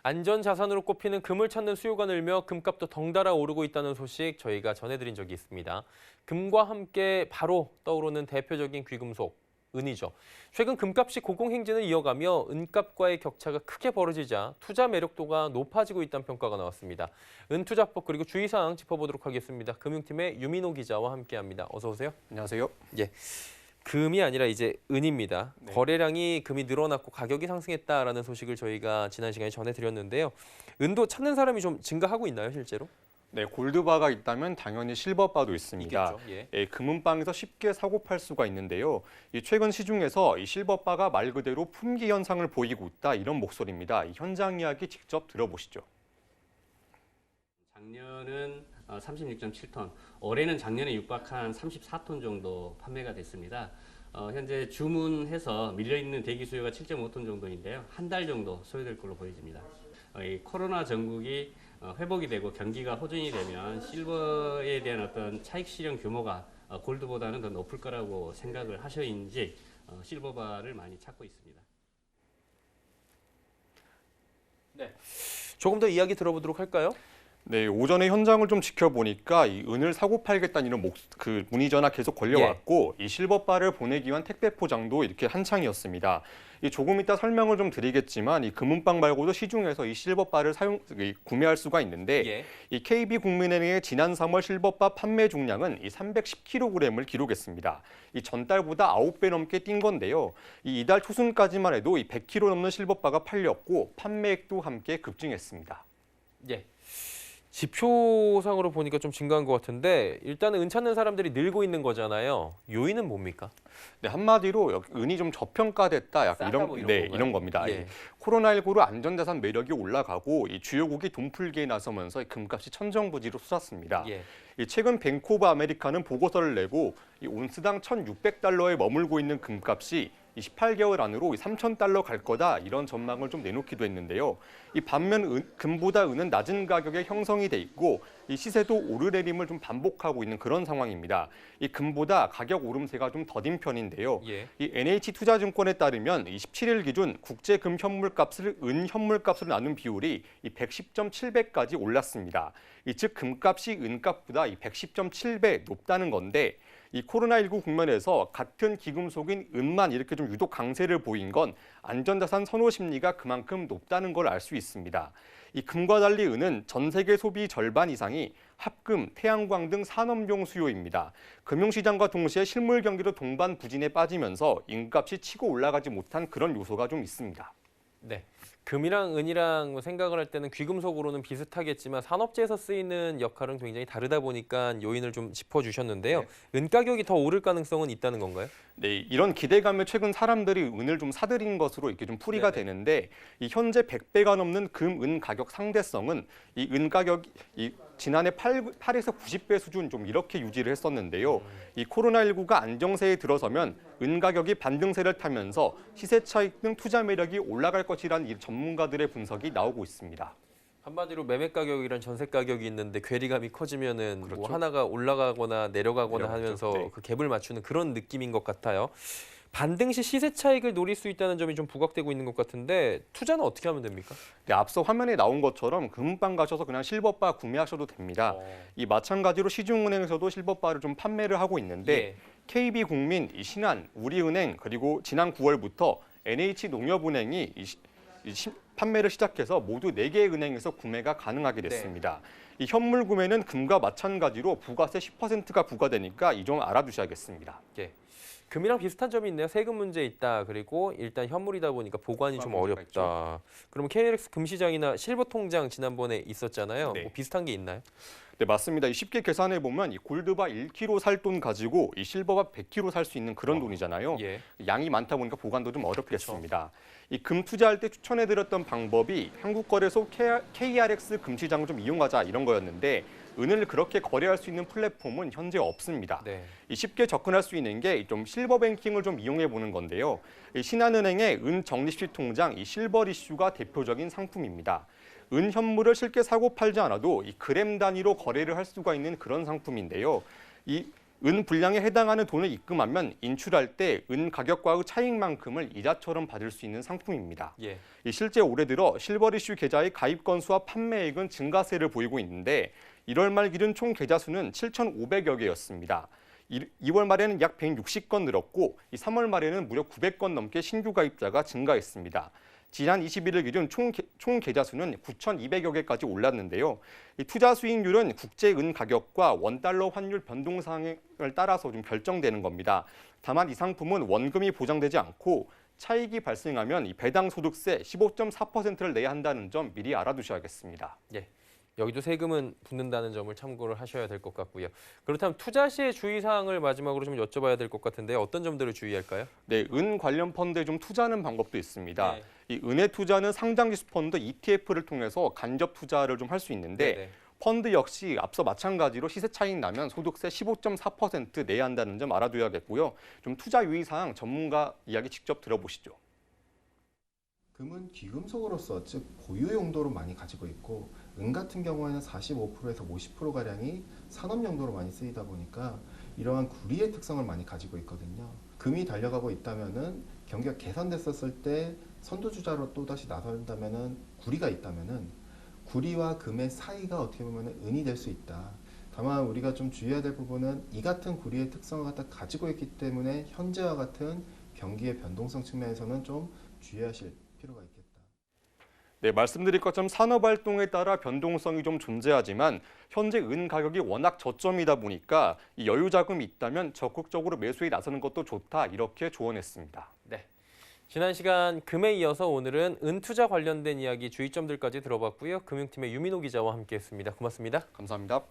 안전자산으로 꼽히는 금을 찾는 수요가 늘며 금값도 덩달아 오르고 있다는 소식 저희가 전해드린 적이 있습니다. 금과 함께 바로 떠오르는 대표적인 귀금속, 은이죠. 최근 금값이 고공행진을 이어가며 은값과의 격차가 크게 벌어지자 투자 매력도가 높아지고 있다는 평가가 나왔습니다. 은투자법 그리고 주의사항 짚어보도록 하겠습니다. 금융팀의 유민호 기자와 함께합니다. 어서 오세요. 안녕하세요. 예. 금이 아니라 이제 은입니다. 네. 거래량이 금이 늘어났고 가격이 상승했다라는 소식을 저희가 지난 시간에 전해드렸는데요. 은도 찾는 사람이 좀 증가하고 있나요, 실제로? 네, 골드바가 있다면 당연히 실버바도 있습니다. 있겠죠. 예, 금은방에서 쉽게 사고 팔 수가 있는데요. 최근 시중에서 이 실버바가 말 그대로 품귀 현상을 보이고 있다 이런 목소리입니다. 이 현장 이야기 직접 들어보시죠. 작년은 36.7톤, 올해는 작년에 육박한 34톤 정도 판매가 됐습니다. 현재 주문해서 밀려있는 대기 수요가 7.5톤 정도인데요. 한 달 정도 소요될 걸로 보여집니다. 이 코로나 전국이 회복이 되고 경기가 호전이 되면 실버에 대한 어떤 차익 실현 규모가 골드보다는 더 높을 거라고 생각을 하셔인지 실버바를 많이 찾고 있습니다. 네. 조금 더 이야기 들어보도록 할까요? 네, 오전에 현장을 좀 지켜보니까 이 은을 사고 팔겠다는 이런 문의 전화 계속 걸려왔고 이 실버바를 보내기 위한 택배 포장도 이렇게 한창이었습니다. 조금 이따 설명을 좀 드리겠지만 이 금은방 말고도 시중에서 이 실버바를 구매할 수가 있는데 이 KB국민은행의 지난 3월 실버바 판매 중량은 이 310kg을 기록했습니다. 이 전달보다 9배 넘게 뛴 건데요. 이달 초순까지만 해도 이 100kg 넘는 실버바가 팔렸고 판매액도 함께 급증했습니다. 예. 지표상으로 보니까 좀 증가한 것 같은데 일단은 은 찾는 사람들이 늘고 있는 거잖아요. 요인은 뭡니까? 네, 한마디로 은이 좀 저평가됐다 약간 이런 겁니다. 예. 코로나19로 안전자산 매력이 올라가고 이 주요국이 돈풀기에 나서면서 금값이 천정부지로 솟았습니다. 최근 뱅크 오브 아메리카는 보고서를 내고 이 온스당 1,600달러에 머물고 있는 금값이 18개월 안으로 3,000달러 갈 거다 이런 전망을 좀 내놓기도 했는데요. 반면 금보다 은은 낮은 가격에 형성이 돼 있고 이 시세도 오르내림을 좀 반복하고 있는 그런 상황입니다. 금보다 가격 오름세가 좀 더딘 편인데요. 이 NH투자증권에 따르면 17일 기준 국제 금 현물값을 은 현물값으로 나눈 비율이 110.7배까지 올랐습니다. 즉 금값이 은값보다 110.7배 높다는 건데 이 코로나19 국면에서 같은 기금속인 은만 이렇게 좀 유독 강세를 보인 건 안전자산 선호 심리가 그만큼 높다는 걸 알 수 있습니다. 금과 달리 은은 전 세계 소비 절반 이상이 합금, 태양광 등 산업용 수요입니다. 금융시장과 동시에 실물 경기도 동반 부진에 빠지면서 은값이 치고 올라가지 못한 그런 요소가 좀 있습니다. 네. 금이랑 은이랑 생각을 할 때는 귀금속으로는 비슷하겠지만 산업재에서 쓰이는 역할은 굉장히 다르다 보니까 요인을 좀 짚어주셨는데요. 은 가격이 더 오를 가능성은 있다는 건가요? 네, 이런 기대감에 최근 사람들이 은을 좀 사들인 것으로 이렇게 좀 풀이가 되는데 현재 100배가 넘는 금, 은 가격 상대성은 은 가격이 지난해 8에서 90배 수준 좀 이렇게 유지를 했었는데요. 코로나19가 안정세에 들어서면 은 가격이 반등세를 타면서 시세 차익 등 투자 매력이 올라갈 것이라는 이 전문가들의 분석이 나오고 있습니다. 한마디로 매매 가격이랑 전세 가격이 있는데 괴리감이 커지면은 뭐 하나가 올라가거나 내려가거나 하면서 그 갭을 맞추는 그런 느낌인 것 같아요. 반등 시 시세 차익을 노릴 수 있다는 점이 좀 부각되고 있는 것 같은데 투자는 어떻게 하면 됩니까? 네, 앞서 화면에 나온 것처럼 금방 가셔서 그냥 실버바 구매하셔도 됩니다. 마찬가지로 시중은행에서도 실버바를 좀 판매를 하고 있는데 KB국민, 신한, 우리은행 그리고 지난 9월부터 NH농협은행이 판매를 시작해서 모두 4개의 은행에서 구매가 가능하게 됐습니다. 현물 구매는 금과 마찬가지로 부가세 10%가 부과되니까 이 점 알아두셔야겠습니다. 금이랑 비슷한 점이 있네요. 세금 문제 있다. 그리고 일단 현물이다 보니까 보관이 좀 어렵다. 그러면 KLX 금시장이나 실버 통장 지난번에 있었잖아요. 뭐 비슷한 게 있나요? 네, 맞습니다. 쉽게 계산해 보면 골드바 1kg 살 돈 가지고 실버바 100kg 살 수 있는 그런 돈이잖아요. 양이 많다 보니까 보관도 좀 어렵겠습니다. 금 투자할 때 추천해드렸던 방법이 한국거래소 KRX 금시장을 좀 이용하자 이런 거였는데 은을 그렇게 거래할 수 있는 플랫폼은 현재 없습니다. 쉽게 접근할 수 있는 게 좀 실버뱅킹을 좀 이용해 보는 건데요. 신한은행의 은 적립식 통장 실버리슈가 대표적인 상품입니다. 은 현물을 쉽게 사고 팔지 않아도 그램 단위로 거래를 할 수가 있는 그런 상품인데요. 은 분량에 해당하는 돈을 입금하면 인출할 때 은 가격과의 차익만큼을 이자처럼 받을 수 있는 상품입니다. 예. 실제 올해 들어 실버 이슈 계좌의 가입 건수와 판매액은 증가세를 보이고 있는데 1월 말 기준 총 계좌 수는 7,500여 개였습니다. 2월 말에는 약 160건 늘었고 3월 말에는 무려 900건 넘게 신규 가입자가 증가했습니다. 지난 21일 기준 총 계좌 수는 9,200여 개까지 올랐는데요. 투자 수익률은 국제 은 가격과 원달러 환율 변동상을 따라서 좀 결정되는 겁니다. 다만 이 상품은 원금이 보장되지 않고 차익이 발생하면 이 배당 소득세 15.4%를 내야 한다는 점 미리 알아두셔야겠습니다. 예. 여기도 세금은 붙는다는 점을 참고를 하셔야 될 것 같고요. 그렇다면 투자 시의 주의사항을 마지막으로 좀 여쭤봐야 될 것 같은데 어떤 점들을 주의할까요? 네, 은 관련 펀드에 좀 투자하는 방법도 있습니다. 네. 이 은의 투자는 상장지수 펀드 ETF를 통해서 간접 투자를 좀 할 수 있는데 네네. 펀드 역시 앞서 마찬가지로 시세 차익 나면 소득세 15.4% 내야 한다는 점 알아둬야겠고요. 좀 투자 유의사항 전문가 이야기 직접 들어보시죠. 금은 귀금속으로서 즉 고유 용도로 많이 가지고 있고 은 같은 경우에는 45%에서 50%가량이 산업 용도로 많이 쓰이다 보니까 이러한 구리의 특성을 많이 가지고 있거든요. 금이 달려가고 있다면은 경기가 개선됐었을 때 선두주자로 또다시 나선다면은 구리가 있다면은 구리와 금의 사이가 어떻게 보면 은이 될 수 있다. 다만 우리가 좀 주의해야 될 부분은 이 같은 구리의 특성을 갖다 가지고 있기 때문에 현재와 같은 경기의 변동성 측면에서는 좀 주의하실 필요가 있겠다. 네, 말씀드린 것처럼 산업 활동에 따라 변동성이 좀 존재하지만 현재 은 가격이 워낙 저점이다 보니까 이 여유 자금이 있다면 적극적으로 매수에 나서는 것도 좋다 이렇게 조언했습니다. 네. 지난 시간 금에 이어서 오늘은 은 투자 관련된 이야기 주의점들까지 들어봤고요. 금융팀의 유민호 기자와 함께했습니다. 고맙습니다. 감사합니다.